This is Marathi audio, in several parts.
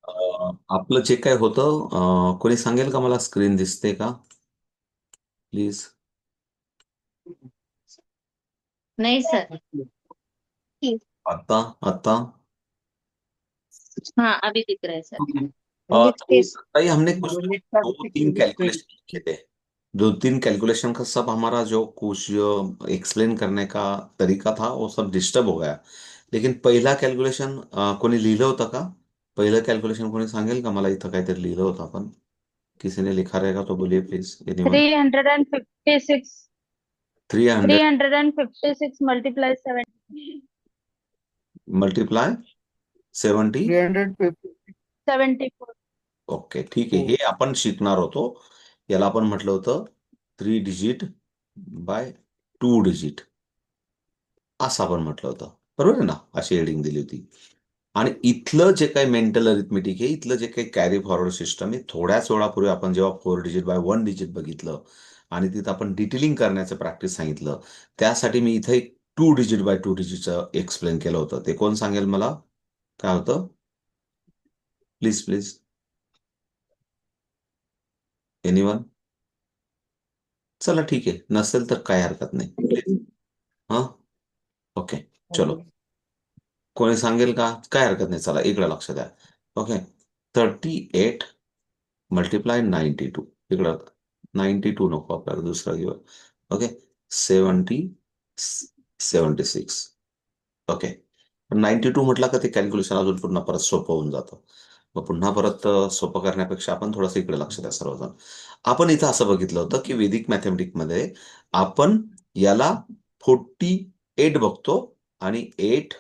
आपलं जे काय होतं कोणी सांगेल का मला स्क्रीन दिसते का प्लीज. नहीं सर। आता आता हाँ, अभी दिख रहा है सर। तो भाई हमने कुछ दो तीन कैलकुलेशन लिखे थे. दो तीन कैलकुलेशन का सब हमारा जो कुछ एक्सप्लेन करने का तरीका था वो सब डिस्टर्ब हो गया. लेकिन पहिला कॅल्क्युलेशन कोणी लिहिलं होतं का? पहिलं कॅल्क्युलेशन कोणी सांगेल का मला? इथं काहीतरी लिहिलं होतं आपण. किसी ने लिखा रहेगा तो बोलिए please anyone. 356। Three three hundred hundred end fifty six multiply 70। Multiply 70. 74। Okay ठीक आहे, हे आपण शिकणार होतो. याला आपण म्हटलं होतं 3 डिजिट बाय 2 डिजिट, असं आपण म्हटलं होतं. बरोबर आहे ना? अशी हेडिंग दिली होती. आणि इथलं जे काही मेंटल अरिथमेटिक आहे, इथलं जे काही कॅरी फॉरवर्ड सिस्टम आहे, थोड्याच वेळापूर्वी आपण जेव्हा 4 डिजिट बाय 1 डिजिट बघितलं आणि तिथं आपण डिटेलिंग करण्याचं प्रॅक्टिस सांगितलं, त्यासाठी मी इथं एक 2 डिजिट बाय 2 डिजिटचं एक्सप्लेन केलं होतं. ते कोण सांगेल मला? काय होतं? Please please anyone. चला ठीक आहे, नसेल तर काय हरकत नाही प्लीज. हां. ओके. चलो. कोणी सांगेल का? काय हरकत नाही, चला इकडे लक्ष द्या. ओके. 38 मल्टिप्लाय 92. इकडं 92 नको आपल्याला, दुसरा घेऊ. ओके. 70 76. ओके. 92 म्हटलं का ते कॅल्क्युलेशन अजून पुन्हा परत सोपं होऊन जातं. मग पुन्हा परत सोपं करण्यापेक्षा आपण थोडंसं इकडे लक्ष द्या सर्वजण. आपण इथं असं बघितलं होतं की वेदिक मॅथमॅटिकमध्ये आपण याला 48 बघतो आणि 8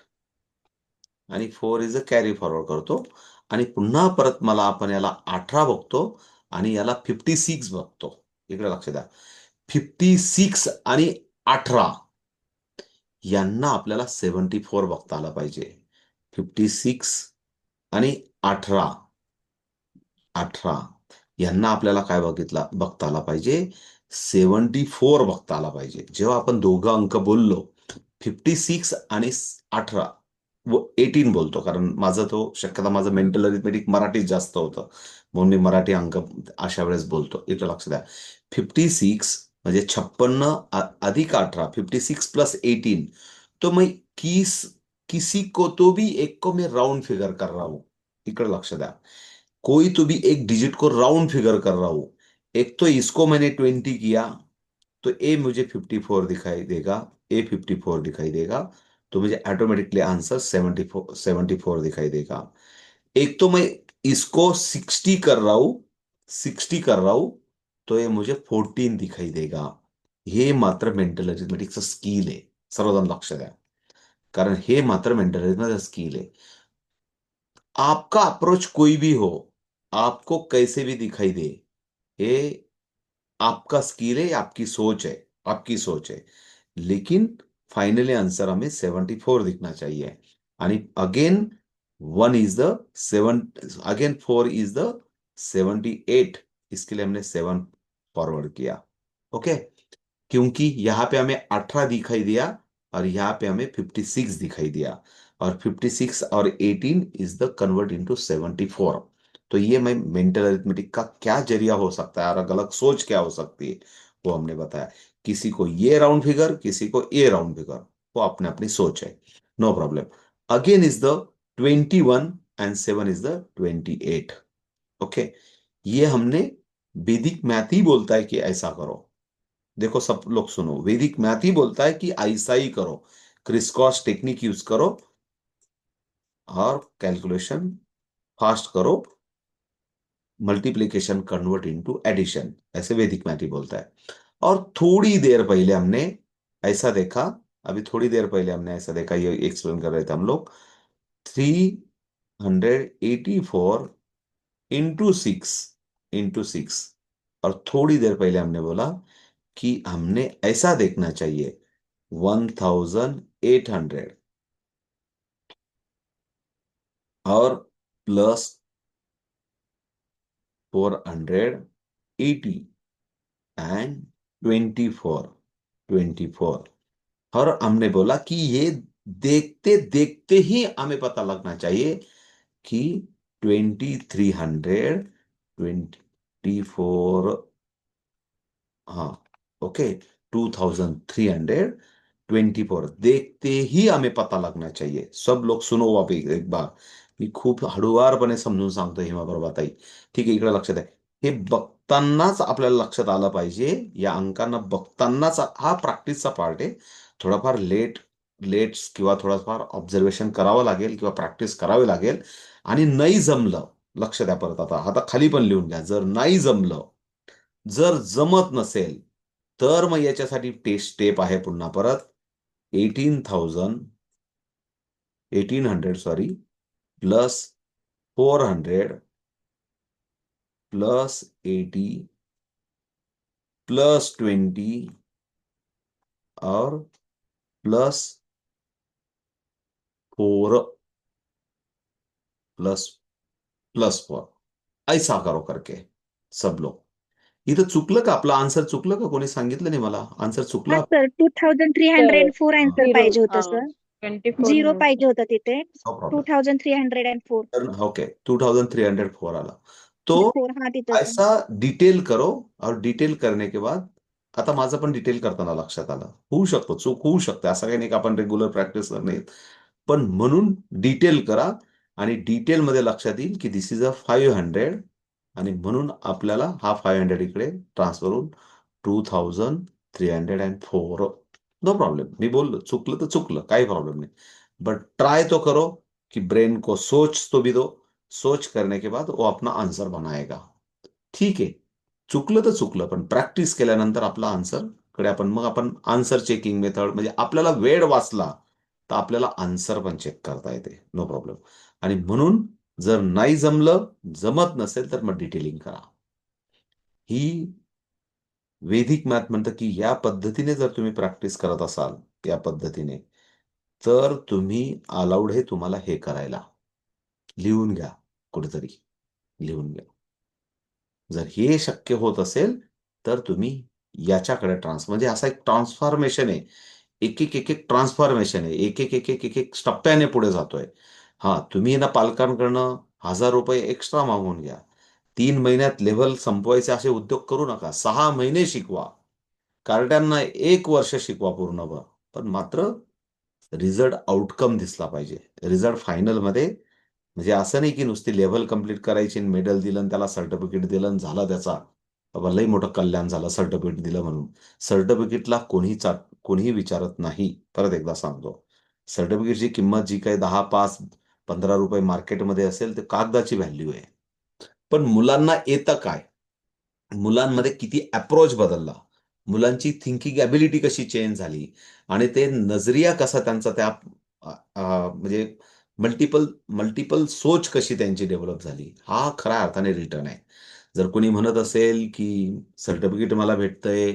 आणि 4 इज अ कॅरी फॉरवर्ड करतो. आणि पुन्हा परत मला आपण याला 18 बघतो आणि याला 56 बघतो. इकडे लक्ष द्या. 56 आणि 18 यांना आपल्याला 74 बघता आला पाहिजे. 56 आणि 18 18 यांना आपल्याला काय बघता आला पाहिजे? 74 बघता आला पाहिजे. जेव्हा आपण दोघं अंक बोललो, 56 आणि 18 व 18 बोलतो, कारण माझं तो शक्यता माझं मेंटल अरिथमेटिक मराठीत जास्त होतं, म्हणून मी मराठी अंक अशा वेळेस बोलतो. इथं लक्ष द्या. 56 म्हणजे 56 अधिक 18, 56 प्लस 18. तो मैं किस किसी को तो भी एक को मैं राउंड फिगर कर रहा हूं. इकडे लक्ष द्या. कोई तो भी एक डिजिट को राउंड फिगर कर रहा हूं. एक तो इसको मैंने 20 किया, तो ए मुझे 54 दिखाई देगा. ए 54 दिखाई देगा. तो मुझे ऑटोमेटिकली आंसर 74 दिखाई देगा. एक तो मैं इसको 60 कर रहा हूं, 60 कर रहा हूं, तो ये मुझे 14 दिखाई देगा. हे मात्र मेंटल अरिथमेटिकचं स्किल आहे. सर्वजण लक्ष द्या, कारण हे मात्र मेंटल अरिथमेटिकचं स्किल आहे. आपका अप्रोच कोई भी हो, आपको कैसे भी दिखाई दे, ये आपका स्किल है, आपकी सोच है, आपकी सोच है. लेकिन फाइनली आंसर हमें 74 दिखना चाहिए. आणि again 1 is the 7, again 4 is the 78. इसके लिए हमने 7 फॉरवर्ड किया. ओके. क्योंकि यहाँ पे हमें 18 दिखाई दिया और यहाँ पे हमें 56 दिखाई दिया, और 56 और 18 इज द कन्वर्ट इनटू 74. तो ये मैं मेंटल अरिथमेटिक का क्या जरिया हो सकता है और गलत सोच क्या हो सकती है वो हमने बताया. किसी को ये राउंड फिगर, किसी को ये राउंड फिगर, वो अपने अपनी सोच है. No problem. Again is the 21 and 7 is the 28. Okay. ये हमने वैदिक मैथ ही बोलता है कि ऐसा करो. देखो सब लोग सुनो, वैदिक मैथ ही बोलता है कि ऐसा ही करो. क्रिस क्रॉस टेक्निक यूज करो और कैलकुलेशन फास्ट करो. मल्टीप्लीकेशन कन्वर्ट इनटू एडिशन, ऐसे वैदिक मैथ ही बोलता है. और थोड़ी देर पहले हमने ऐसा देखा, अभी थोड़ी देर पहले हमने ऐसा देखा, ये एक्सप्लेन कर रहे थे हम लोग. 384 इंटू सिक्स. और थोड़ी देर पहले हमने बोला कि हमने ऐसा देखना चाहिए 1800 और प्लस 480 एंड 24. और हमने बोला कि ये देखते देखते ही हमें पता लगना चाहिए कि 2300 24 हाँ ओके 2324 देखते ही हमें पता लगना चाहिए. सब लोग सुनो अभी एक बार. मी खूप हळुवारपणे समजून सांगतो हेमा ताई. ठीक आहे, इकडे लक्षात आहे. हे बघतानाच आपल्याला लक्षात आलं पाहिजे. या अंकांना बघतानाच हा प्रॅक्टिसचा पार्ट आहे. थोडाफार लेट्स किंवा थोडाफार ऑब्झर्वेशन करावं लागेल किंवा प्रॅक्टिस करावी लागेल. आणि नाही जमलं, लक्ष द्या परत, आता खाली पण लिहून घ्या. जर नाही जमलं, जर जमत नसेल, तर मग याच्यासाठी टेस्ट स्टेप आहे पुन्हा परत 1800 सॉरी प्लस 400 प्लस 80 प्लस 20 और प्लस 4 प्लस प्लस 4 ऐसा करो करके सब लोग. इथं चुकलं का? आपलं आन्सर चुकलं का? कोणी सांगितलं नाही मला. आन्सर हा चुकला? Sir 2304 answer Zero. पाहिजे होतं सर. 24 झिरो पाहिजे होतं तिथे. No problem. 2304 तर ओके 2304 आला तो. 4 हा तिथं सर. ऐसा डिटेल करो और डिटेल करने के बाद आता माझं पण डिटेल करताना लक्षात आलं. होऊ शकतो, चूक होऊ शकते. असं काही नाही की आपण रेग्युलर प्रॅक्टिस करणे, पण म्हणून डिटेल करा आणि डिटेलमध्ये लक्षात येईल की दिस इज अ 500 आणि म्हणून आपल्याला हा 500 इकडे ट्रान्सफर होऊन 2304. No problem. मी बोललो चुकलं तर चुकलं, काही प्रॉब्लेम नाही. बट ट्राय तो करो कि ब्रेन को सोच तो भी दो. सोच करने के बाद वो अपना आंसर बनाएगा. ठीक आहे, चुकलं तर चुकलं, पण प्रॅक्टिस केल्यानंतर आपला आन्सर कडे आपण आन्सर चेकिंग मेथड म्हणजे आपल्याला वेळ वाचला तर आपल्याला आन्सर पण चेक करता येते. No problem. आणि म्हणून जर नाही जमलं, जमत नसेल तर मग डिटेलिंग करा. ही वैदिक मॅथ म्हणतं की या पद्धतीने जर तुम्ही प्रॅक्टिस करत असाल, या पद्धतीने, तर तुम्ही अलाउड आहे तुम्हाला हे करायला. लिहून घ्या कुठेतरी, लिहून घ्या. जर हे शक्य होत असेल तर तुम्ही याच्याकडे म्हणजे असा एक ट्रान्सफॉर्मेशन आहे. एक ट्रान्सफॉर्मेशन आहे. एक टप्प्याने पुढे जातोय. हां, तुम्ही ना पालकांकडनं ₹1000 एक्स्ट्रा मागून घ्या. 3 महिन्यात लेव्हल संपवायचे असे उद्योग करू नका. 6 महिने शिकवा. कार्ट्यांना 1 वर्ष शिकवा पूर्णपण. पण मात्र रिझल्ट आउटकम दिसला पाहिजे. रिझल्ट फायनलमध्ये म्हणजे असं नाही की नुसती लेव्हल कंप्लीट करायची आणि मेडल दिलं आणि त्याला सर्टिफिकेट दिलं आणि झाला त्याचा बाबा लई मोठं कल्याण झालं सर्टिफिकेट दिलं म्हणून. सर्टिफिकेटला कोणीही विचारत नाही. परत एकदा सांगतो. सर्टिफिकेटची किंमत जी काही 10, 5, ₹15 मार्केटमध्ये असेल ते कागदाची व्हॅल्यू आहे. पण मुलांना येतं काय? मुलांमध्ये किती अप्रोच बदलला, मुलांची थिंकिंग ॲबिलिटी कशी चेंज झाली आणि ते नजरिया कसा त्यांचा त्या म्हणजे मल्टिपल मल्टिपल सोच कशी त्यांची डेव्हलप झाली, हा खऱ्या अर्थाने रिटर्न आहे. जर कोणी म्हणत असेल की सर्टिफिकेट मला भेटतंय,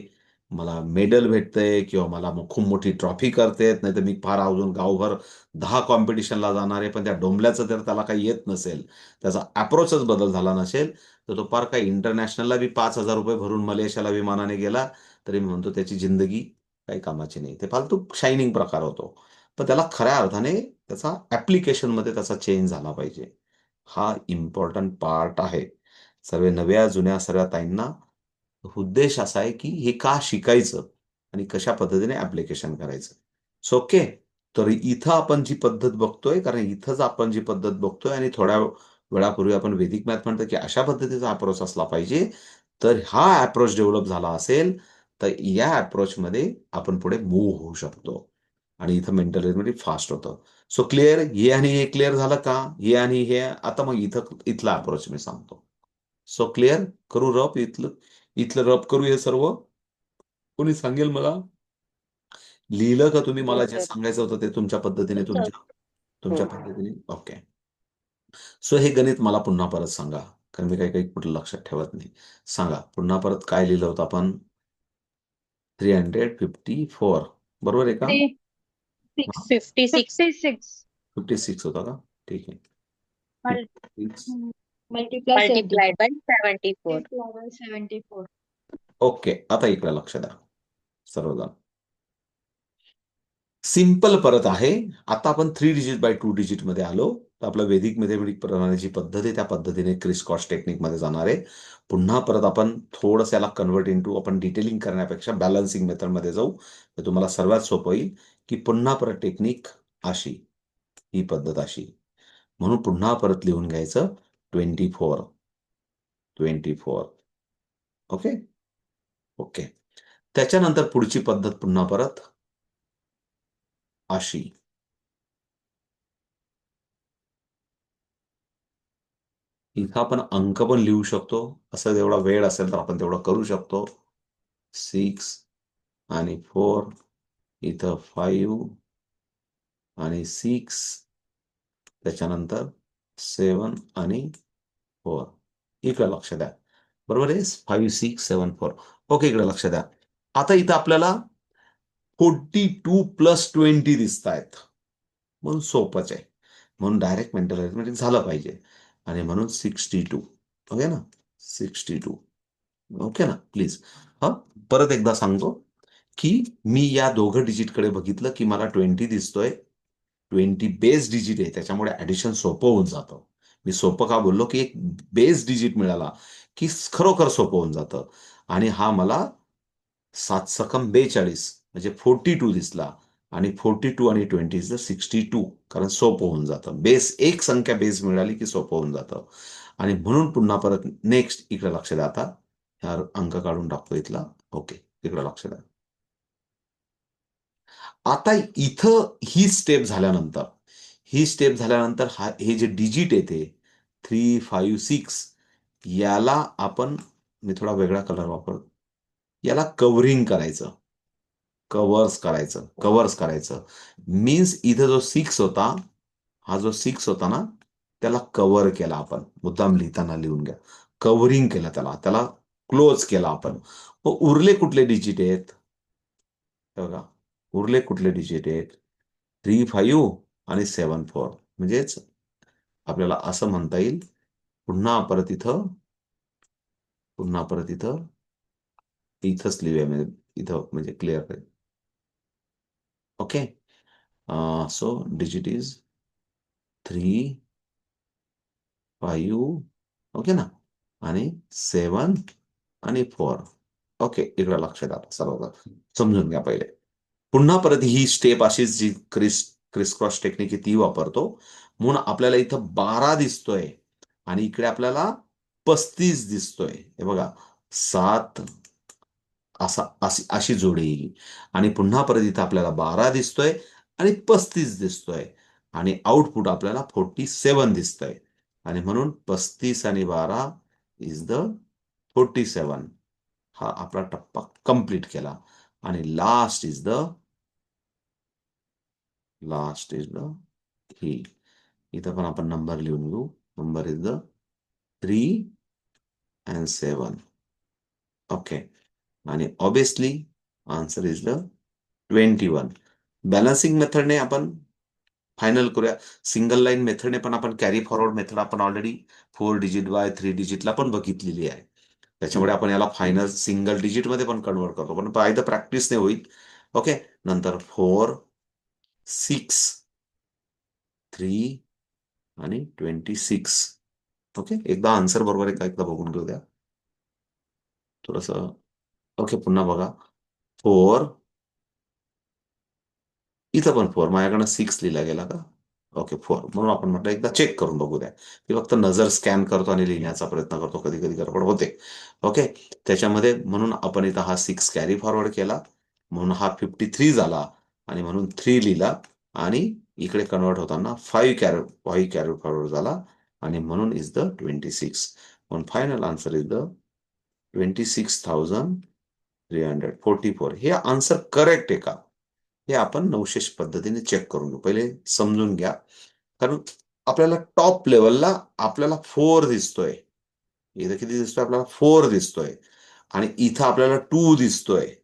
मला मेडल भेटतंय किंवा मला खूप मोठी ट्रॉफी करतायत, नाहीतर मी फार अजून गावभर 10 कॉम्पिटिशनला जाणार आहे, पण त्या डोंबल्याचं जर त्याला काही येत नसेल, त्याचा अप्रोचच बदल झाला नसेल, तर तो पार काही इंटरनॅशनलला बी ₹5,000 भरून मलेशियाला विमानाने गेला, तरी मी म्हणतो त्याची जिंदगी काही कामाची नाही. ते फालतू शायनिंग प्रकार होतो. पण त्याला खऱ्या अर्थाने त्याचा ॲप्लिकेशनमध्ये त्याचा चेंज झाला पाहिजे. हा इम्पॉर्टंट पार्ट आहे. सर्व नव्या, जुन्या सर्व ताईंना उद्देश असा आहे की हे का शिकायचं आणि कशा पद्धतीने ॲप्लिकेशन करायचं. So okay. तर इथं आपण जी पद्धत बघतोय, कारण इथंच आपण जी पद्धत बघतोय आणि थोड्या वेळापूर्वी आपण वैदिक मॅथ म्हणतो की अशा पद्धतीचा अप्रोच असला पाहिजे. तर हा अप्रोच डेव्हलप झाला असेल, तर या अप्रोचमध्ये आपण पुढे मूव्ह होऊ शकतो. आणि इथं मेंटल एरिथमेटिक फास्ट होतं. So clear? हे आणि हे क्लिअर झालं का? हे आणि हे आता मग इथला अप्रोच मी सांगतो. So clear? करू रफ इथलं? इथलं रफ करू हे सर्व? कोणी सांगेल मला? लिहिलं का तुम्ही मला जे सांगायचं होतं ते तुमच्या पद्धतीने तुमच्या पद्धतीने? ओके. सो हे गणित मला पुन्हा परत सांगा. कारण मी काही काही कुठलं लक्षात ठेवत नाही. सांगा पुन्हा परत काय लिहिलं होतं आपण? 354 बरोबर आहे का? 56. 56 होता का? ठीक आहे. 56. Multiplied by 74. 74. ओके. आता इकडे लक्ष द्या सर्वजण. सिंपल परत आहे. आता आपण 3 डिजिट बाय 2 डिजिट मध्ये आलो. तर आपलं वैदिक मॅथमॅटिक प्रमाणेची पद्धत आहे त्या पद्धतीने क्रिस क्रॉस टेक्निकमध्ये जाणार आहे. पुन्हा परत आपण थोडंसं याला कन्वर्ट इंटू आपण डिटेलिंग करण्यापेक्षा बॅलन्सिंग मेथडमध्ये जाऊ. तर तुम्हाला सर्वात सोपं होईल की पुन्हा परत टेक्निक अशी, ही पद्धत अशी. म्हणून पुन्हा परत लिहून घ्यायचं 24. 24. ओके. ओके. त्याच्यानंतर पुढची पद्धत पुन्हा परत अशी. इथं आपण अंक पण लिहू शकतो. असं जेवढा वेळ असेल तर आपण तेवढं करू शकतो. 6 आणि 4, इथं 5 आणि 6, त्याच्यानंतर 7 आणि 4. इकडे लक्ष द्या. बरोबर आहे. 5, 6, 7, 4. ओके, इकडे लक्ष द्या. आता इथं आपल्याला 42 प्लस 20 दिसत आहेत. म्हणून सोपंच आहे. म्हणून डायरेक्ट मेंटल अरिथमेटिक झालं पाहिजे. आणि म्हणून 62. ओके ना. 62. ओके ना. प्लीज. हा, परत एकदा सांगतो की मी या दोघं डिजिटकडे बघितलं की मला 20 दिसतोय. 20 बेस डिजिट आहे, त्याच्यामुळे ऍडिशन सोपं होऊन जातं. मी सोपं का बोललो की एक बेस डिजिट मिळाला की खरोखर सोपं होऊन जातं. आणि हा मला 7 सकम 42 म्हणजे 42 दिसला. आणि 42 आणि 20 इज द 62, कारण सोपं होऊन जातं. बेस एक संख्या बेस मिळाली की सोपं होऊन जातं. आणि म्हणून पुन्हा परत नेक्स्ट इकडे लक्ष द्या. आता हा अंक काढून टाकतो इथला. ओके, इकडे लक्ष द्या. आता इथं ही स्टेप झाल्यानंतर हे जे डिजिट येते 3, 5, 6, याला आपण, मी थोडा वेगळा कलर वापरतो, याला कव्हर्स करायचं. मीन्स इथं जो 6 होता, हा जो 6 होता ना, त्याला कव्हर केला आपण. मुद्दाम लिहिताना लिहून घ्या. कव्हरिंग केलं त्याला क्लोज केला आपण. मग उरले कुठले डिजिट आहेत? बघा, उरले कुठले डिजिट आहेत? 3, 5 आणि 7, 4. म्हणजेच आपल्याला असं म्हणता येईल, पुन्हा परत इथं इथंच लिहूया, म्हणजे इथं म्हणजे क्लिअर करेल. Okay. So digit is 3, 5, okay ना, आणि 7 आणि 4. ओके, इकडे लक्ष द्या. सर्व समजून घ्या पहिले. पुन्हा परत ही स्टेप अशीच, जी क्रिस क्रॉस टेक्निक आहे ती वापरतो. म्हणून आपल्याला इथं 12 दिसतोय आणि इकडे आपल्याला 35 दिसतोय. हे बघा, 7 अशी जोडी येईल. आणि पुन्हा परत इथं आपल्याला 12 दिसतोय आणि 35 दिसतोय. आणि आउटपुट आपल्याला 47 दिसतंय. आणि म्हणून 35 आणि 12 इज द 47. हा आपला टप्पा कंप्लीट केला. आणि लास्ट इज द ही. इथं पण आपण नंबर लिहून घेऊ. Number is the 3 and 7. Okay. आणि obviously answer is the 21. Balancing मेथडने आपण फायनल करूया. सिंगल लाईन मेथडने पण आपण कॅरी फॉरवर्ड मेथड आपण ऑलरेडी 4 डिजिट बाय 3 डिजिटला पण बघितलेली आहे. त्याच्यामुळे आपण याला फायनल सिंगल डिजिट मध्ये पण कन्वर्ट करतो, पण बाय द प्रॅक्टिसने होईल. ओके. नंतर 4, 6, 3 आणि 26. ओके. एकदा आन्सर बरोबर आहे का एकदा बघून घेऊ द्या थोडस. ओके, पुन्हा बघा. 4, इथं पण 4, माझ्याकडनं 6 लिहिला गेला का? ओके, 4. म्हणून आपण म्हटलं एकदा चेक करून बघू द्या. मी फक्त नजर स्कॅन करतो आणि लिहिण्याचा प्रयत्न करतो, कधी कधी गडबड होते. ओके. त्याच्यामध्ये म्हणून आपण इथं हा 6 कॅरी फॉरवर्ड केला, म्हणून हा 53 झाला. आणि म्हणून 3 लिहिला. आणि इकडे कन्वर्ट होताना 5 कॅरी फॉरवर्ड झाला. आणि म्हणून इज द 26. म्हणून फायनल आन्सर इज द 26,344. हे आन्सर करेक्ट आहे का, हे आपण नवशेष पद्धतीने चेक करून घेऊ. पहिले समजून घ्या. कारण आपल्याला टॉप लेवलला आपल्याला 4 दिसतोय. इथं किती दिसतोय आपल्याला? 4 दिसतोय. आणि इथं आपल्याला 2 दिसतोय.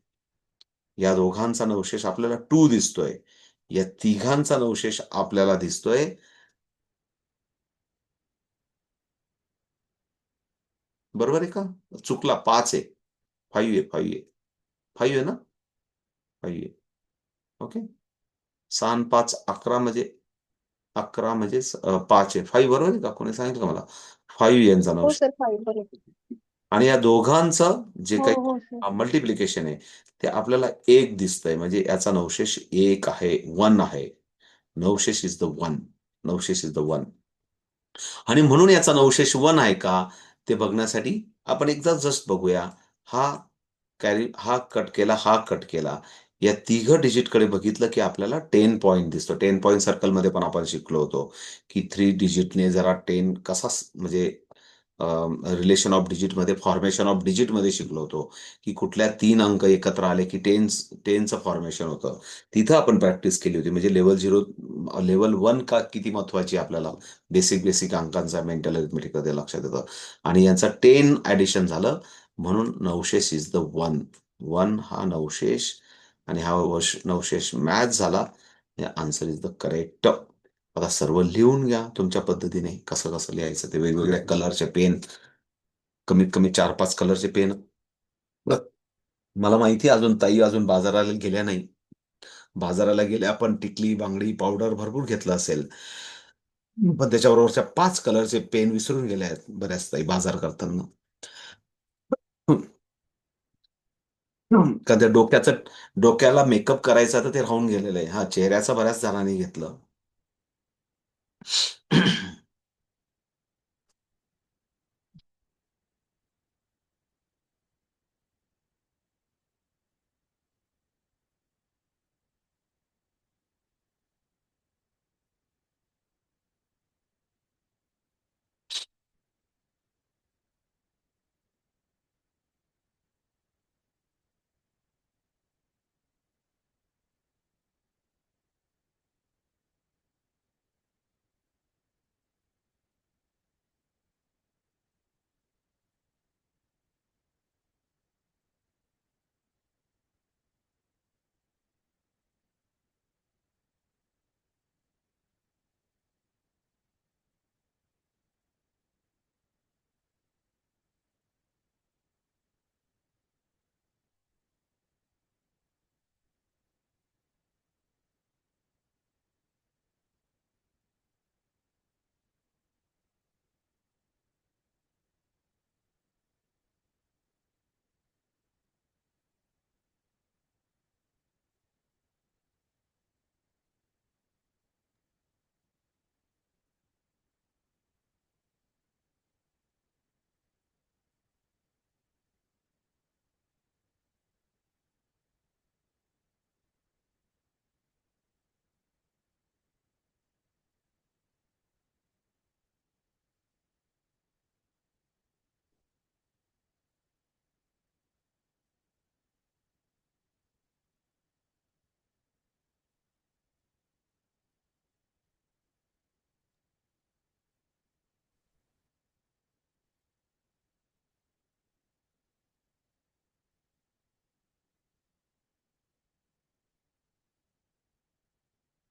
या दोघांचा नवशेष आपल्याला 2 दिसतोय. या तिघांचा नवशेष आपल्याला दिसतोय, बरोबर आहे का? चुकला, 5 आहे. 5 आहे. 5 आहे ना? 5 आहे. ओके. 6 आणि 5 11 म्हणजे 11 म्हणजे 5 आहे. 5 बरोबर आहे का? कोणी सांगितलं का मला? 5 यांचा हो 900. सर 5 बरोबर. आणि या दोघांचं जे हो हो सर. काही मल्टिप्लिकेशन आहे ते आपल्याला 1 दिसतंय, म्हणजे याचा नवशेष 1 आहे, 1 आहे. नवशेष इज द 1. नवशेष इज द 1. आणि म्हणून याचा नवशेष 1 आहे का ते बघण्यासाठी आपण एकदा जस्ट बघूया. हा हा कट केला, हा कट केला. या तिघ डिजिटकडे बघितलं की आपल्याला 10 पॉइंट दिसतो. 10 पॉइंट सर्कलमध्ये पण आपण शिकलो होतो की 3 डिजिटने जरा 10 कसा म्हणजे रिलेशन ऑफ डिजिटमध्ये, फॉर्मेशन ऑफ डिजिटमध्ये शिकलो होतो की कुठल्या 3 अंक एकत्र आले की टेनचं फॉर्मेशन होतं. तिथं आपण प्रॅक्टिस केली होती. म्हणजे लेवल 1 का किती महत्वाची आपल्याला बेसिक अंकांचा मेंटल अरिथमेटिकमध्ये लक्षात येतं. आणि यांचा 10 ऍडिशन झालं, म्हणून नवशेष इज द 1. 1 हा नवशेष आणि हा नवशेष मॅच झाला. Answer is the correct. आता सर्व लिहून घ्या तुमच्या पद्धतीने. कसं कसं लिहायचं ते, वेगवेगळ्या कलरचे पेन, कमीत कमी 4-5 कलरचे पेन. मला माहिती आहे अजून ताई अजून बाजाराला गेल्या नाही. बाजाराला गेल्या पण टिकली, बांगडी, पावडर भरपूर घेतलं असेल. पण त्याच्याबरोबरच्या 5 कलरचे पेन विसरून गेल्या आहेत बऱ्याच ताई बाजार करताना. का त्या डोक्याला मेकअप करायचा तर ते राहून गेलेलं आहे. हा, चेहऱ्याचा बऱ्याच जणांनी घेतलं.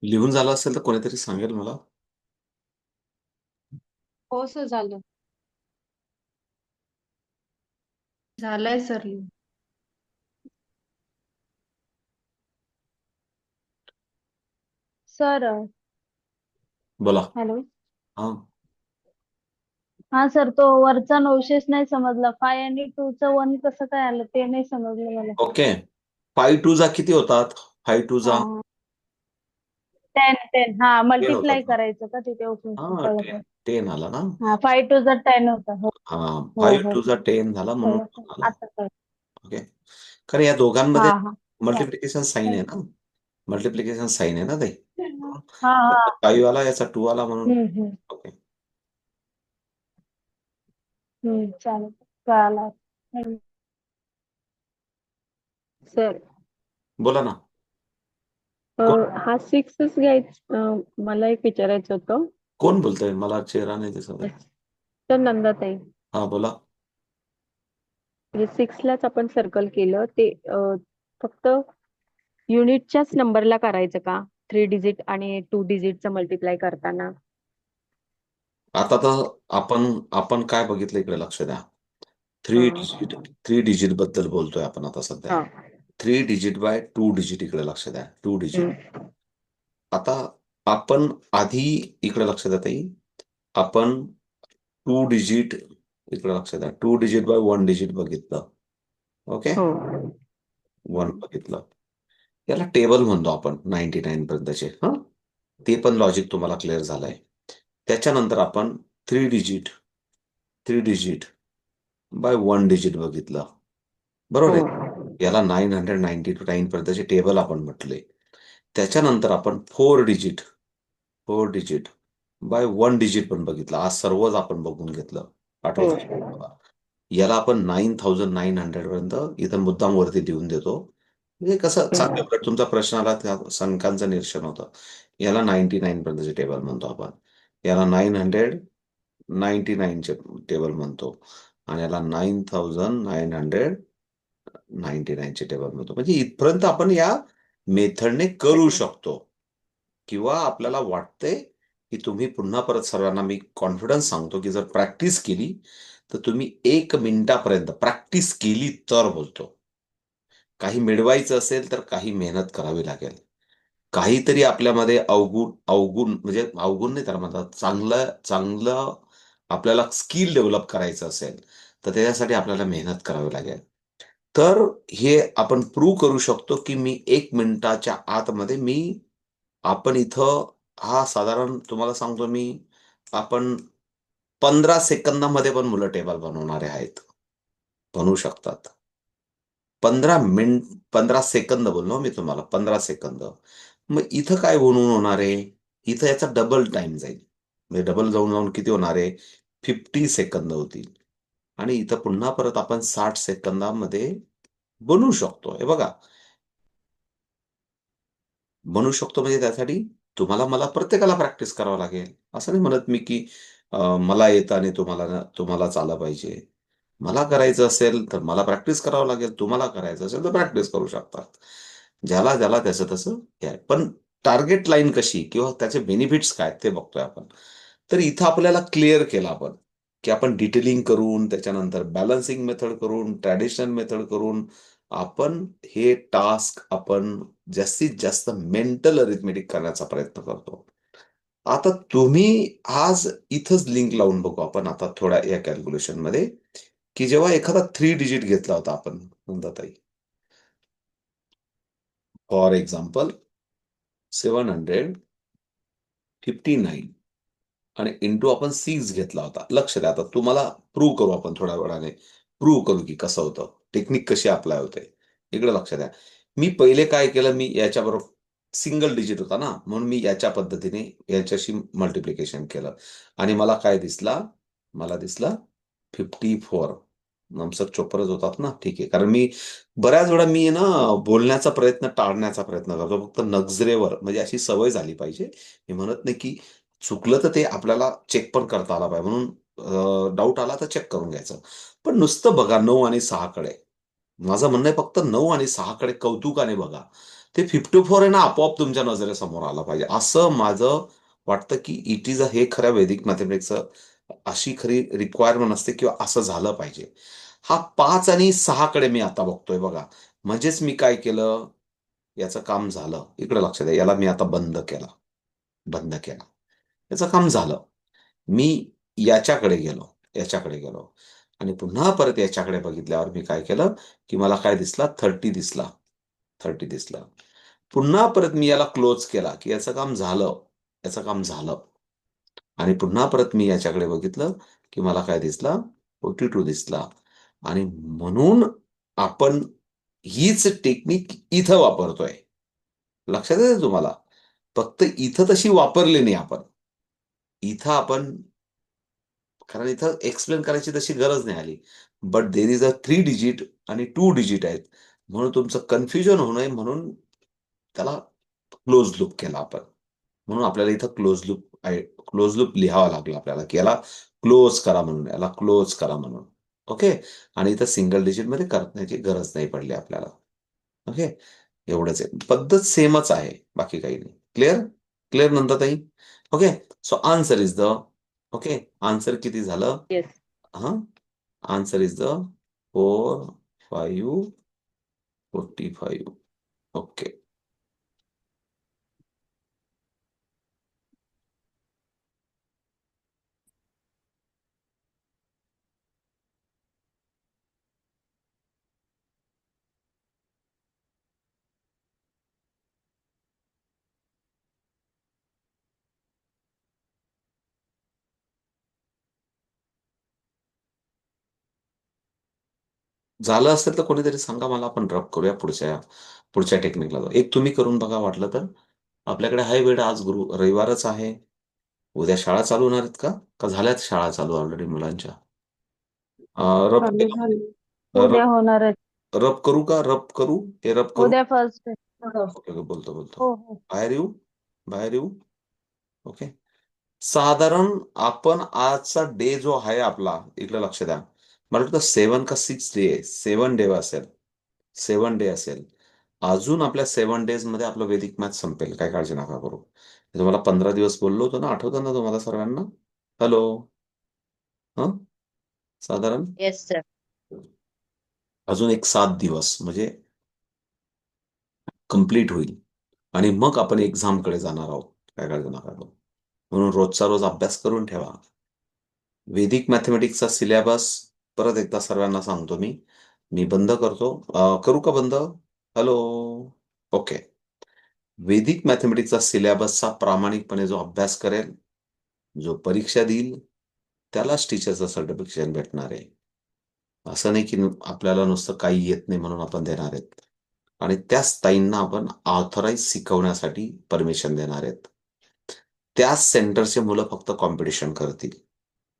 लिहून झालं असेल तर कोणीतरी सांगेल मला. हो सर झालं. झालंय सर. सर बोला. हॅलो. हा, हा सर, तो वरचा नवशेष नाही समजला. 5 आणि 2 चं 1 कसं काय आलं ते नाही समजलं मला. ओके. 5 2 जा किती होतात? 5 2 जा हा 10 हा 10 मल्टिप्लाय होतात ना. करायचं का तिथे? ओके ओके, हा, कळलं 10 कळलं. 10 आला ना. हा 5 2 चा 10 होता. हो हा, हो 5 हो 2 जा 10 झाला म्हणून कळलं कळलं. आला. आता कळलं. ओके. कारण या हा दोघांमध्ये हा मल्टिप्लिकेशन साईन आहे ना. मल्टिप्लिकेशन साईन आहे ना ते. हा हा. 5 आला, याचा 2 आला म्हणून. हम्म. ओके. चालेल, कळालं. हम्म. सर बोला ना. अ, कोण हा सिक्सच घ्यायचं, मला एक विचारायचं होतं. कोण बोलतोय? मला चेहरा नाही दिसत आहे. तर नंदाताई, हा, बोला. म्हणजे सिक्सलाच आपण सर्कल केलं ते फक्त युनिटच्याच नंबरला करायचं का? 3 डिजिट आणि 2 डिजिटचं मल्टिप्लाय करताना. आता तर आपण आपण काय बघितलं इकडे लक्ष द्या. अ, 3 डिजिट बद्दल बोलतोय आपण आता सध्या. हा 3 डिजिट बाय 2 डिजिट इकडे लक्ष द्या. 2 डिजिट. हम्म, आता आपण आधी इकडे लक्षात येत आहे, आपण 2 डिजिट इकडे लक्षात द्या, 2 डिजिट बाय 1 डिजिट बघितलं. ओके, हो 1 बघितलं. याला टेबल म्हणतो आपण 99 पर्यंतचे. हा, ते पण लॉजिक तुम्हाला क्लिअर झालंय. त्याच्यानंतर आपण 3 डिजिट बाय 1 डिजिट बघितलं, बरोबर हो आहे. याला 999 पर्यंतचे टेबल आपण म्हटले. त्याच्यानंतर आपण 4 डिजिट बाय 1 डिजिट पण बघितलं. आज सर्वच आपण बघून घेतलं, हो आठवत असेल तुम्हाला. याला आपण 9900 पर्यंत इथं मुद्दाम वरती लिहून देतो. म्हणजे कसं चांगलं, उलट तुमचा प्रश्न आला त्या संख्यांचं निरीक्षण होतं. याला 99 पर्यंतचे टेबल म्हणतो आपण. याला 999चे टेबल म्हणतो. आणि याला 9999चे टेबल म्हणतो. म्हणजे इथपर्यंत आपण या मेथडने करू शकतो. किंवा आपल्याला वाटतंय की तुम्ही पुन्हा परत सर्वांना मी कॉन्फिडन्स सांगतो की जर प्रॅक्टिस केली तर तुम्ही 1 मिनिटापर्यंत प्रॅक्टिस केली तर बोलतो. काही मिळवायचं असेल तर काही मेहनत करावी लागेल. काहीतरी आपल्यामध्ये अवगुण अवगुण म्हणजे अवगुण नाही त्याला म्हणतात, चांगलं चांगलं आपल्याला स्किल डेव्हलप करायचं असेल तर त्याच्यासाठी आपल्याला मेहनत करावी लागेल. तर हे आपण प्रूव्ह करू शकतो की मी 1 मिनिटाच्या आतमध्ये आपण इथं हा साधारण तुम्हाला सांगतो मी, आपण 15 सेकंदामध्ये पण मुलं टेबल बनवणारे आहेत, बनवू शकतात. 15 सेकंद बोललो मी तुम्हाला, 15 सेकंद. मग इथं काय बनवून होणार आहे, इथं याचा डबल टाइम जाईल. म्हणजे डबल जाऊन जाऊन किती होणार आहे, 50 सेकंद होतील. आणि इथं पुन्हा परत आपण 60 सेकंदामध्ये बनवू शकतो. हे बघा, बनवू शकतो म्हणजे त्यासाठी तुम्हाला मला प्रत्येकाला प्रॅक्टिस करावं लागेल. असं नाही म्हणत मी की मला येतं आणि तुम्हालाच आलं पाहिजे. मला करायचं असेल तर मला प्रॅक्टिस करावं लागेल. तुम्हाला करायचं असेल तर प्रॅक्टिस करू शकतात. ज्याला ज्याला त्याचं तसं हे आहे. पण टार्गेट लाईन कशी किंवा त्याचे बेनिफिट्स काय ते बघतोय आपण. तर इथं आपल्याला क्लिअर केलं आपण, की आपण डिटेलिंग करून, त्याच्यानंतर बॅलन्सिंग मेथड करून, ट्रॅडिशनल मेथड करून आपण हे टास्क आपण जास्तीत जास्त मेंटल अरिथमेटिक करण्याचा प्रयत्न करतो. आता तुम्ही आज इथंच लिंक लावून बघू आपण आता थोड्या या कॅल्क्युलेशनमध्ये, की जेव्हा एखादा 3 डिजिट घेतला होता आपण नंदाताई, फॉर एक्झाम्पल 759 आणि इंटू आपण 6 घेतला होता. लक्ष द्या, आता तुम्हाला प्रूव्ह करू आपण थोड्या वेळाने. प्रूव्ह करू की कसं होतं, टेक्निक कशी अप्लाय होते. इकडे लक्ष द्या. मी पहिले काय केलं, मी याच्याबरोबर सिंगल डिजिट होता ना, म्हणून मी याच्या पद्धतीने याच्याशी मल्टिप्लिकेशन केलं. आणि मला काय दिसला, मला दिसला 54. नमसक चोपरच होतात ना, ठीक आहे. कारण मी बऱ्याच वेळा मी ना बोलण्याचा प्रयत्न टाळण्याचा प्रयत्न करतो, फक्त नजरेवर, म्हणजे अशी सवय झाली पाहिजे. मी म्हणत नाही की चुकलं तर ते आपल्याला चेक पण करता आला पाहिजे, म्हणून डाऊट आला तर चेक करून घ्यायचं. पण नुसतं बघा 9 आणि 6 कडे. माझं म्हणणं आहे फक्त 9 आणि 6 कडे कौतुकाने बघा. ते 54 आहे ना, आपोआप तुमच्या नजरेसमोर आलं पाहिजे, असं माझं वाटतं. की इट इज हे खऱ्या वैदिक मॅथमॅटिक्सचं अशी खरी रिक्वायरमेंट असते किंवा असं झालं पाहिजे. हा 5 आणि 6 कडे मी आता बघतोय बघा. म्हणजेच मी काय केलं, याचं काम झालं. इकडे लक्ष द्या, याला मी आता बंद केला. याचं काम झालं. मी याच्याकडे गेलो आणि पुन्हा परत याच्याकडे बघितल्यावर मी काय केलं, की मला काय दिसला, 30 दिसला. पुन्हा परत मी याला क्लोज केला, की याचं काम झालं. आणि पुन्हा परत मी याच्याकडे बघितलं, की मला काय दिसला, 42 दिसला. आणि म्हणून आपण हीच टेक्निक इथं वापरतोय. लक्षात येतं तुम्हाला? फक्त इथं तशी वापरली नाही आपण. इथं आपण, कारण इथं एक्सप्लेन करायची तशी गरज नाही आली. But there is a 3 digit आणि 2 डिजिट आहेत. म्हणून तुमचं कन्फ्युजन होऊ नये म्हणून त्याला क्लोज लूप केला आपण. म्हणून आपल्याला इथं क्लोज लूप लिहावा लागला आपल्याला, की याला क्लोज करा म्हणून, याला क्लोज करा म्हणून. ओके. आणि इथं सिंगल डिजिटमध्ये करण्याची गरज नाही पडली आपल्याला. ओके. एवढंच आहे. पद्धत सेमच आहे, बाकी काही नाही. Clear? Clear Nandatai? Okay. So answer is the, okay, answer किती झालं? येस हा, आन्सर इज द 4, 5, 45. ओके. झालं असेल तर कोणीतरी सांगा मला, आपण ड्रॉप करूया पुढच्या पुढच्या टेक्निकला जाऊ. एक तुम्ही करून बघा वाटलं तर. आपल्याकडे आहे वेळ, आज रविवारच आहे. उद्या शाळा चालू होणार आहेत का? का झाल्यात शाळा चालू ऑलरेडी मुलांच्या? रब चालू झाली. उद्या रब होणार आहे. रब करू का? रब करू? हे रब करू? उद्या फर्स्ट आहे. ओके ओके, बोलतो बोलतो. हो हो. बाहेर येऊ? बाहेर येऊ? ओके. साधारण आपण आजचा डे जो आहे आपला, इकडे लक्ष द्या. मला वाटतं 7 का 6 डे आहे. 7 डे असेल. 7 डे असेल. अजून आपल्या 7 डेज मध्ये आपलं वैदिक मॅथ संपेल, काय काळजी नका करू. मी तुम्हाला 15 दिवस बोललो होतो ना, आठवतं ना तुम्हाला सर्वांना? हॅलो? हं? साधारण येस सर. अजून एक 7 दिवस म्हणजे कम्प्लीट होईल. आणि मग आपण एक्झामकडे जाणार आहोत, काय काळजी नका करू. म्हणून रोजचा रोज अभ्यास करून ठेवा. वैदिक मॅथमॅटिक्सचा सिलेबस परत एकदा सर्वांना सांगतो मी. मी बंद करतो. करू का बंद? हॅलो? ओके. वैदिक मॅथमॅटिक्सचा सिलेबसचा प्रामाणिकपणे जो अभ्यास करेल, जो परीक्षा देईल, त्यालाच टीचरचं सर्टिफिकेशन भेटणार आहे. असं नाही की आपल्याला नुसतं काही येत नाही म्हणून आपण देणार आहेत. आणि त्याच ताईंना आपण ऑथराईज शिकवण्यासाठी परमिशन देणार आहेत. त्याच सेंटरचे मुलं फक्त कॉम्पिटिशन करतील,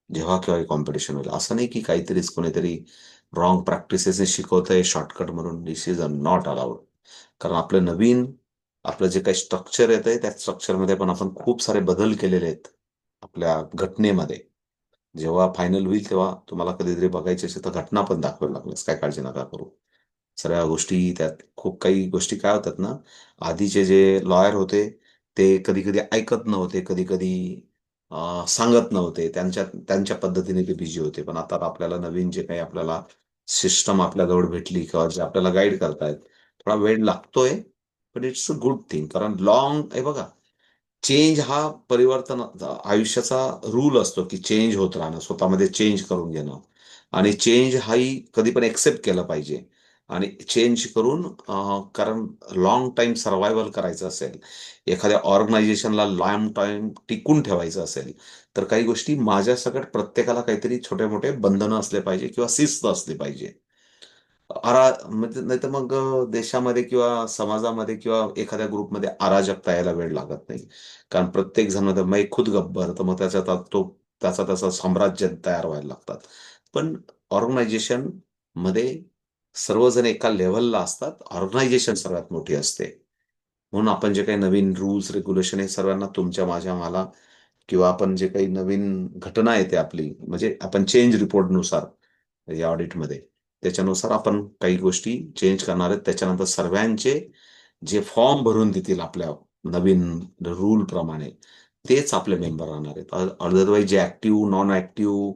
जेव्हा केव्हा कॉम्पिटिशन होईल. असं नाही की काहीतरीच कोणीतरी रॉंग प्रॅक्टिसेस शिकवतंय शॉर्टकट म्हणून. दिस इज नॉट अलाउड. कारण आपलं जे काही स्ट्रक्चर येतंय, त्या स्ट्रक्चरमध्ये पण आपण खूप सारे बदल केलेले आहेत आपल्या घटनेमध्ये. जेव्हा फायनल होईल तेव्हा तुम्हाला कधीतरी बघायची असेल तर घटना पण दाखवायला लागल्यास, काय काळजी नका करू. सगळ्या गोष्टी त्यात, खूप काही गोष्टी काय होतात ना, आधीचे जे लॉयर होते ते कधी कधी ऐकत नव्हते, कधी कधी सांगत नव्हते, त्यांच्या त्यांच्या पद्धतीने ते बिझी होते. पण आता आपल्याला नवीन जे काही आपल्याला सिस्टम आपल्याजवळ भेटली किंवा जे आपल्याला गाईड करतायत, थोडा वेळ लागतोय, पण इट्स अ गुड थिंग. कारण हे बघा, चेंज हा परिवर्तन आयुष्याचा रूल असतो, की चेंज होत राहणं, स्वतःमध्ये चेंज करून घेणं. आणि चेंज हाही कधी पण एक्सेप्ट केलं पाहिजे. आणि चेंज करून कारण लॉंग टाइम सर्व्हायव्हल करायचं असेल, एखाद्या ऑर्गनायझेशनला लॉंग टाइम टिकून ठेवायचं असेल, तर काही गोष्टी माझ्या सगळ्यात प्रत्येकाला काहीतरी छोटे मोठे बंधनं असले पाहिजे किंवा शिस्त असली पाहिजे. म्हणजे नाही तर मग देशामध्ये किंवा समाजामध्ये किंवा एखाद्या ग्रुपमध्ये अराजकता यायला वेळ लागत नाही. कारण प्रत्येक जण म्हणतो, "मैं खुद गब्बर", तर मग त्याचा त्याचा साम्राज्य तयार व्हायला लागतात. पण ऑर्गनायझेशन मध्ये सर्वजण एका लेव्हलला असतात. ऑर्गनायझेशन सर्वात मोठी असते. म्हणून आपण जे काही नवीन रूल्स रेग्युलेशन हे सर्वांना, तुमच्या माझ्या मला, किंवा आपण जे काही नवीन घटना येते आपली, म्हणजे आपण चेंज रिपोर्टनुसार या ऑडिटमध्ये, त्याच्यानुसार आपण काही गोष्टी चेंज करणार आहेत. त्याच्यानंतर सर्वांचे जे फॉर्म भरून देतील आपल्या नवीन रूल प्रमाणे, तेच आपले मेंबर राहणार आहेत. अदरवाईज जे ऍक्टिव्ह नॉन ऍक्टिव्ह,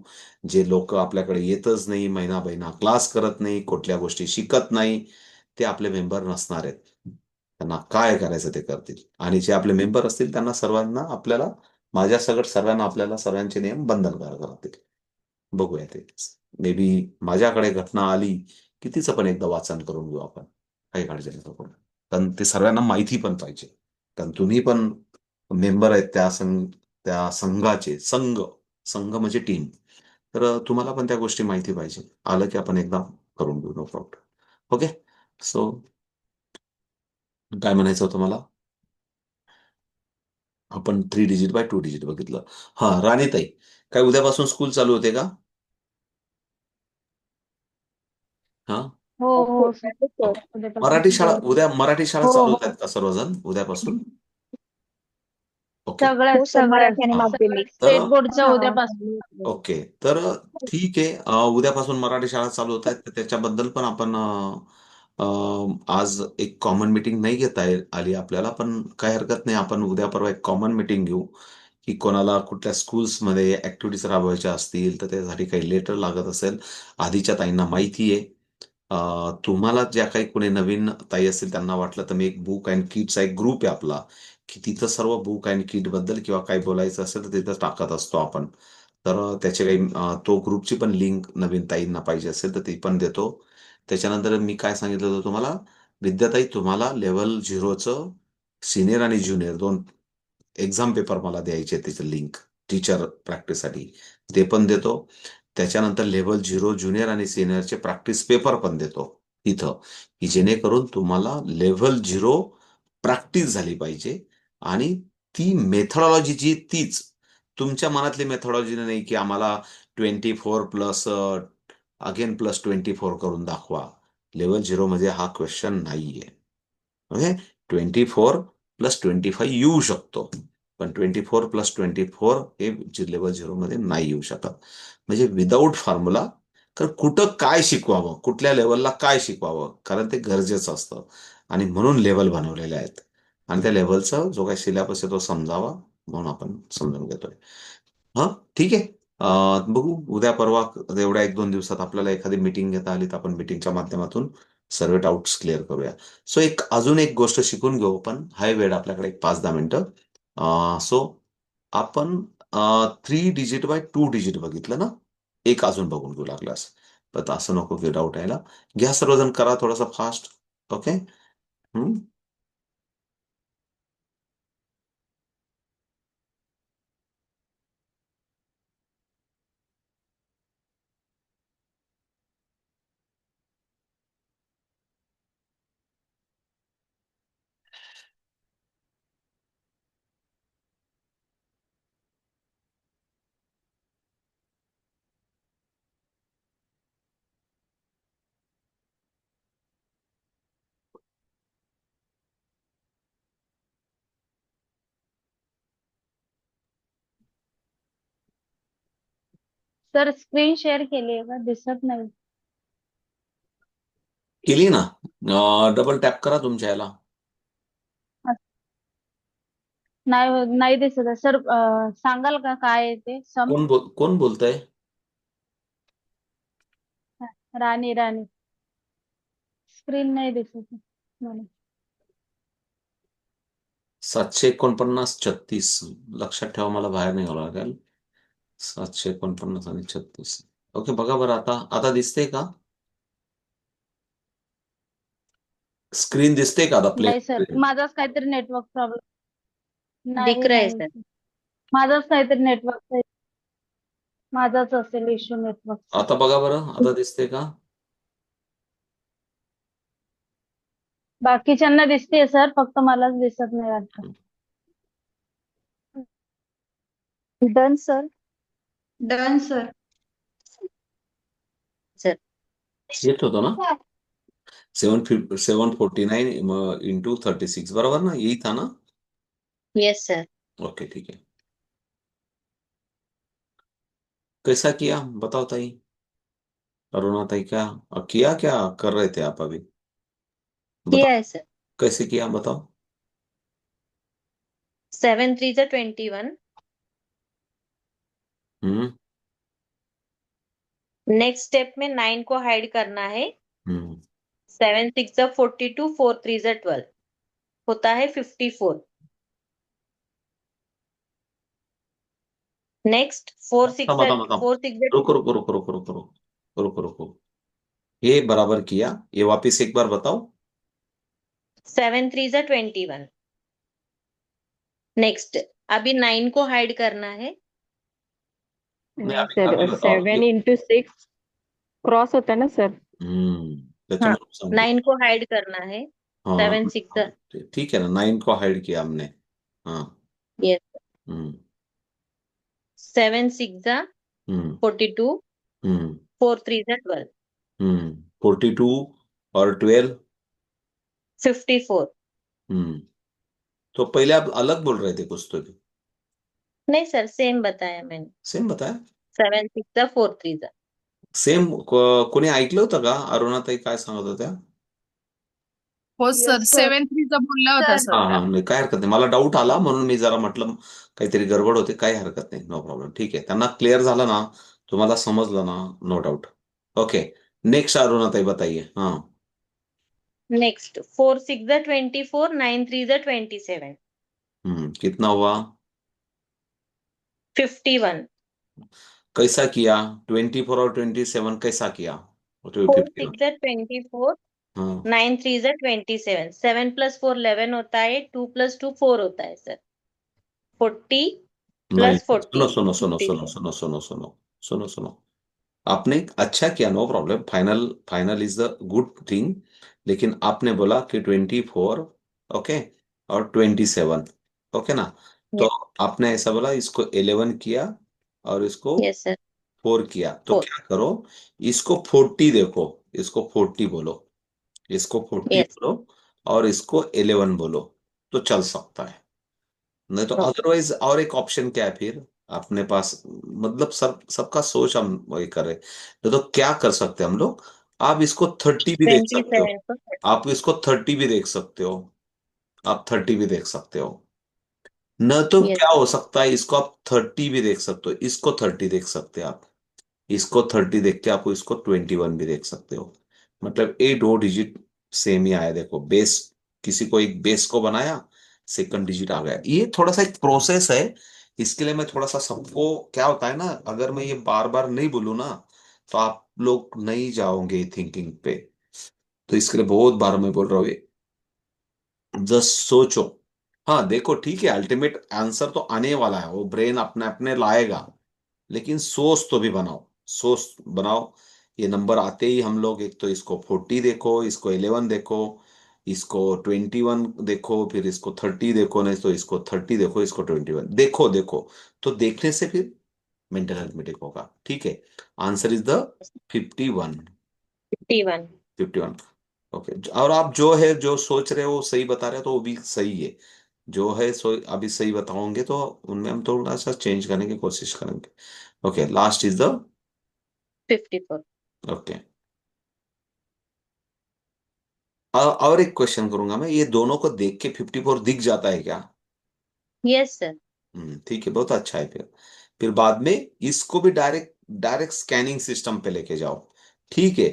जे लोक आपल्याकडे येतच नाही, महिना महिना क्लास करत नाही, कुठल्या गोष्टी शिकत नाही, ते आपले मेंबर नसणार आहेत. त्यांना काय करायचं ते करतील. आणि जे आपले मेंबर असतील त्यांना सर्वांना आपल्याला, माझ्या सगळं सर्वांना आपल्याला सर्वांचे नियम बंधनकारक राहतील. बघूया ते. मे बी माझ्याकडे घटना आली की तिचं पण एकदा वाचन करून घेऊ आपण, काही काळजी नका करू. कारण ते सर्वांना माहिती पण पाहिजे. कारण तुम्ही पण मेंबर आहेत त्या संघाचे. संघ म्हणजे टीम. तर तुम्हाला पण त्या गोष्टी माहिती पाहिजे. आलं की आपण एकदा करून घेऊ, नो प्रॉब्लेम. ओके. सो काय म्हणायचं होतं मला? आपण 3 डिजिट बाय 2 डिजिट बघितलं. हा, राणीताई, काय उद्यापासून स्कूल चालू होते का? हा, हो हो हो सर. सर. ओके. उद्या मराठी शाळा हो चालू हो. होत आहेत का सर्वजण उद्यापासून? ओके. सगळ्याच हो सर, सगळ्याच मराठी आणि हा, माध्यमिक. तर स्टेट बोर्डच्या उद्यापासून. ओके, तर ठीक आहे. उद्यापासून मराठी शाळा चालू होत आहेत, तर त्याच्याबद्दल पण आपण आज एक कॉमन मीटिंग नाही घेता आली आपल्याला, पण काही हरकत नाही. आपण उद्या परवा एक कॉमन मीटिंग घेऊ, की कोणाला कुठल्या स्कूल्समध्ये ऍक्टिव्हिटीज राबवायच्या असतील तर त्यासाठी काही लेटर लागत असेल. आधीच्या ताईंना माहिती आहे. तुम्हाला ज्या काही कोणी नवीन ताई असतील त्यांना वाटलं तर मी एक बुक अँड किटचा एक ग्रुप आहे आपला, की तिथं सर्व बुक अँड किट बद्दल किंवा काही बोलायचं असेल तर तिथं टाकत असतो आपण. तर त्याचे काही तो ग्रुपची पण लिंक नवीन ताईंना पाहिजे असेल तर ती पण देतो. त्याच्यानंतर मी काय सांगितलं होतं तुम्हाला, विद्याताई, तुम्हाला लेव्हल 0चं सिनियर आणि ज्युनियर 2 एक्झाम पेपर मला द्यायचे, त्याचं लिंक टीचर प्रॅक्टिससाठी, ते पण देतो. त्याच्यानंतर लेव्हल 0 ज्युनियर आणि सिनियरचे प्रॅक्टिस पेपर पण देतो इथं, की जेणेकरून तुम्हाला लेव्हल 0 प्रॅक्टिस झाली पाहिजे आणि ती मेथडॉलॉजी जी तीच तुमच्या मनातली मेथडॉलॉजी नाही की आम्हाला 24 प्लस अगेन प्लस 24 करून दाखवा. लेव्हल 0 मध्ये हा क्वेश्चन नाहीये. ओके, 24 प्लस 25 येऊ शकतो, पण 24 प्लस 24 हे लेव्हल 0 मध्ये नाही येऊ शकत. म्हणजे विदाऊट फॉर्म्युला. तर कुठं काय शिकवावं, कुठल्या लेवलला काय शिकवावं, कारण ते गरजेचं असतं आणि म्हणून लेवल बनवलेले आहेत आणि त्या लेवलचा जो काही सिलेबस आहे तो समजावा म्हणून आपण समजून घेतोय. हा, ठीक आहे. बघू उद्या परवा एवढ्या 1-2 दिवसात आपल्याला एखादी मीटिंग घेता आली तर आपण मीटिंगच्या माध्यमातून सर्व डाऊट्स क्लिअर करूया. सो अजून एक गोष्ट शिकून घेऊ आपण. हाय वेळ आपल्याकडे एक 5-10 मिनिटं. सो आपण 3 डिजिट बाय 2 डिजिट बघितलं ना, एक अजून बघून घेऊ लागलास, पण असं नको की डाऊट यायला. घ्या सर्वजण, करा थोडंसं fast. Okay. Sir screen share केली आहे का? दिसत नाही. केली ना. डबल टॅप करा तुमच्या याला. नाही दिसत आहे सर. सांगाल का काय आहे ते सम? कोण बोलतंय? राणी. स्क्रीन नाही दिसत आहे मला. 749-36 लक्षात ठेवा, मला बाहेर निघावं लागेल. 749 आणि 36. ओके, बघा बरं आता दिसते का? स्क्रीन दिसते का आता? प्ले नाही सर, माझाच काहीतरी नेटवर्क प्रॉब्लेम. दिख नाही रहा है नाही सर. माझाच काहीतरी नेटवर्क, माझाच असेल इश्यू नेटवर्कचा. आता बघा बरं, आता दिसते का? बाकीच्यांना दिसतेय सर, फक्त मलाच दिसत नाही वाटतं. Done sir. Done sir. Sir येत होतं ना? 749 इंटू 36 बरोबर ना? यही था ना? Yes sir. ओके, ठीक है. कैसा किया बताओ ताई? अरुणा ताई, क्या कर रहे थे आप अभी? किया बताओ है सर. कैसे किया, बताओ. 7 3 जा 21. हम्म. नेक्स्ट स्टेप में 9 को हाइड करना है. हम्म. 7 6 जा 42, 4 3 जा 12 होता है 54. नेक्स्ट 4 6 थांबा थांबा थांबा. 4 6 जा रुको रुको रुको रुको रुको रुको रुको रुको. ये बराबर किया, ये वापिस एक बार बताओ. 7 3 जा 21. नेक्स्ट अभी 9 को हाइड करना है. नहीं, नहीं अभी सर, अभी बताओ. 7 इंटू 6 क्रॉस होता ना सर. हम्म. हाँ, त्याच्यामुळे सांगतो. 9 को हाइड करना है. हाँ 7 6 जा. ठीक है ना, 9 को हाइड किया हमने. हाँ. यस. हम्म. 7 6 जा हम्म. 42, हम्म. 4 3 जा 12 हम्म. 42 और 12. 54. हम्म. तो पहले आप अलग बोल रहे थे कुछ तो. नहीं सर, सेम बताया मैंने. सेम बताया. 7 6 जा 4 3 जा. सेम. कोणी ऐकलं होतं का अरुणाताई काय सांगत होत्या? हो Yes, सर, sir. 7 3 बोलला होता सर. सर हा त्या. नाही, काय हरकत नाही. मला डाऊट आला म्हणून मी जरा म्हटलं काहीतरी गडबड होते. काही हरकत नाही, नो प्रॉब्लेम. ठीक आहे, त्यांना क्लिअर झालं ना, तुम्हाला समजलं ना, no doubt. Okay, next Arunatai बताइए. हाँ. नेक्स्ट 4 6 जा 24, 9 3 जा 27. कितना हुआ? 51. कैसा किया? 24 और 27 कैसा किया? 4 51. 6 जा 24, हाँ. 9 3 जा 27. 7 + 4 11 होता है. 2 + 2 4 होता है सर. 40 नहीं, + 40. सुनो सुनो सुनो सुनो 54. सुनो सुनो सुनो सुनो सुनो. आपने अच्छा किया, no problem, final final is the good thing. लेकिन आपने बोला कि 24, ओके, और 27, ओके ना? तो Yes, आपने ऐसा बोला, इसको 11 किया और इसको yes, sir. 4 किया, तो 4. क्या करो, इसको 40 देखो, इसको 40 बोलो, इसको 40 Yes. बोलो, और इसको 11 बोलो, तो चल सकता है। नहीं तो Okay. अदरवाइज और एक ऑप्शन क्या है फिर अपने पास, मतलब सबका सोच हम वही कर रहे, नहीं तो क्या कर सकते हैं हम लोग, आप इसको 30 भी देख सकते हो, 27 for 30. आप इसको 30 भी देख सकते हो, आप 30 भी देख सकते हो। न तो Yes, क्या sir. हो सकता है, इसको आप 30 भी देख सकते हो, इसको 30 देख सकते हैं आप, इसको 30 देख के आपको इसको 21 भी देख सकते हो। मतलब ये दो डिजिट सेम ही आया, देखो बेस, किसी को एक बेस को बनाया, सेकंड डिजिट आ गया, ये थोड़ा सा एक प्रोसेस है। इसके लिए मैं थोड़ा सा सबको, क्या होता है ना, अगर मैं ये बार बार नहीं बोलूँ ना, तो आप लोग नहीं जाओगे थिंकिंग पे। तो इसके लिए बहुत बार मैं बोल रहा हूँ, जस्ट सोचो। हाँ देखो, ठीक है, अल्टीमेट आंसर तो आने वाला है, वो ब्रेन अपने अपने लाएगा, लेकिन सोच तो भी बनाओ, सोच बनाओ। ये नंबर आते ही हम लोग, एक तो इसको 40 देखो, इसको 11 देखो, इसको 21 देखो, फिर इसको 30 देखो, नहीं तो इसको 30 देखो, इसको 21 देखो देखो। तो देखने से फिर मेंटल अरिथमेटिक होगा, ठीक है। Answer is the 51। 51. 51, ओके। और आप जो है, जो सोच रहे हो सही बता रहे हो, तो वो भी सही है। जो है सो अभी सही बताओगे, तो उनमें हम थोड़ा सा चेंज करने की कोशिश करेंगे। Okay, last is the, 54. Okay. और एक क्वेश्चन करूंगा मैं, ये दोनों को देख के 54 दिख जाता है क्या? Yes, sir. ठीक है, बहुत अच्छा है। फिर बाद में इसको भी डायरेक्ट डायरेक्ट स्कैनिंग सिस्टम पे लेके जाओ, ठीक है।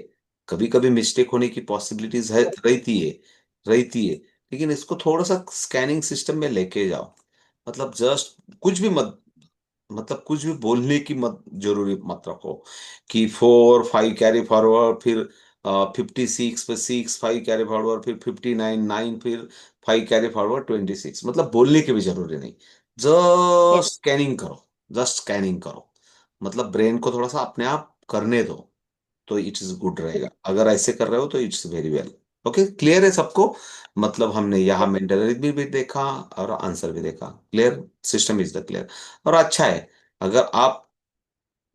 कभी कभी मिस्टेक होने की पॉसिबिलिटीज है, रहती है, लेकिन इसको थोड़ा सा स्कैनिंग सिस्टम में लेके जाओ। मतलब जस्ट कुछ भी मत, मतलब कुछ भी बोलने की मत, जरूरी मत रखो कि 4 5 कैरी फॉरवर्ड, फिर 56 पे 6 5 कैरी फॉरवर्ड, फिर 59 9, फिर 5 कैरी फॉरवर्ड 26, मतलब बोलने की भी जरूरी नहीं। Yes. जस्ट स्कैनिंग करो, जस्ट स्कैनिंग करो, मतलब ब्रेन को थोड़ा सा अपने आप करने दो, तो इट इज गुड रहेगा। अगर ऐसे कर रहे हो तो it's very well. Okay, clear है सबको? मतलब हमने यहाँ मेंटल भी देखा और आंसर भी देखा, clear, system is the clear. और अच्छा है, अगर आप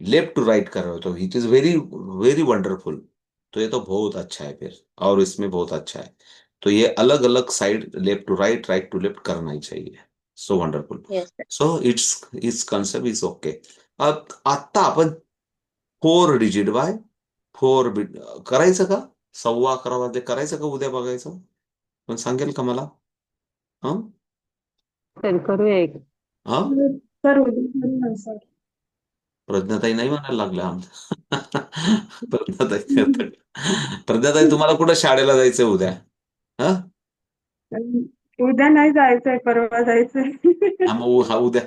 लेफ्ट टू राइट कर रहे हो तो it is very very wonderful. तो ये तो बहुत अच्छा है फिर, और इसमें बहुत अच्छा है। तो ये अलग अलग side, left to right, right to left करना ही चाहिए। So wonderful. Yes, sir. So it's concept is okay. अब आता आपण 4 डिजिट बाय 4 बिट करायचं का? 11:15 करायचं का उद्या बघायचं? पण सांगेल का मला? हा, तर करूया एक. हा. सर उद्या सर. प्रज्ञाताई नाही म्हणायला लागल्या आमच्या. प्रज्ञाताई, प्रज्ञाताई तुम्हाला कुठं शाळेला जायचंय उद्या? हा, उद्या नाही जायचंय, परवा जायचंय. हा, मग हा उद्या